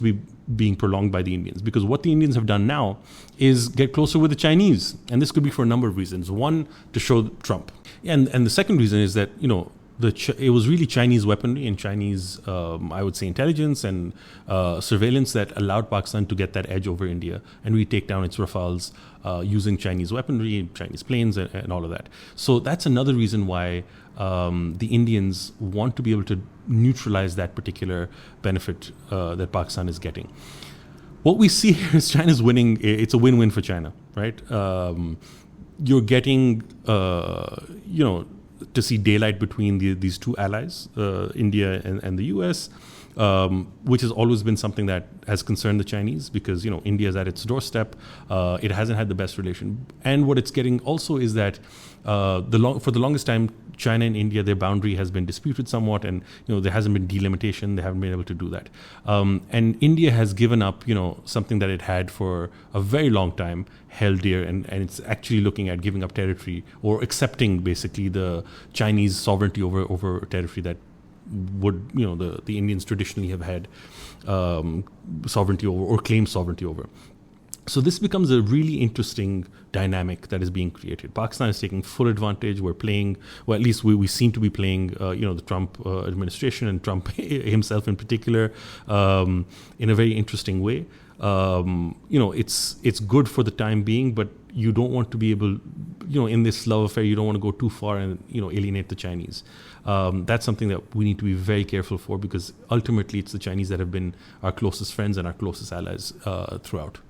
be being prolonged by the Indians, because what the Indians have done now is get closer with the Chinese, and this could be for a number of reasons. One, to show Trump, and the second reason is that it was really Chinese weaponry and Chinese, I would say, intelligence and surveillance that allowed Pakistan to get that edge over India and we take down its Rafales using Chinese weaponry, Chinese planes, and all of that. So that's another reason why the Indians want to be able to neutralize that particular benefit that Pakistan is getting. What we see here is China's winning. It's a win-win for China, right? You're getting, to see daylight between these two allies, India and the US, which has always been something that has concerned the Chinese, because India is at its doorstep. It hasn't had the best relation, and what it's getting also is that for the longest time, China and India, their boundary has been disputed somewhat, and there hasn't been delimitation. They haven't been able to do that, and India has given up something that it had for a very long time held dear, and it's actually looking at giving up territory or accepting basically the Chinese sovereignty over territory that would the Indians traditionally have had sovereignty over or claimed sovereignty over. So this becomes a really interesting dynamic that is being created. Pakistan is taking full advantage. We're playing, well, at least we seem to be playing, the Trump administration and Trump himself in particular, in a very interesting way. It's good for the time being, but you don't want to be able, in this love affair, you don't want to go too far and alienate the Chinese. That's something that we need to be very careful for, because ultimately it's the Chinese that have been our closest friends and our closest allies throughout.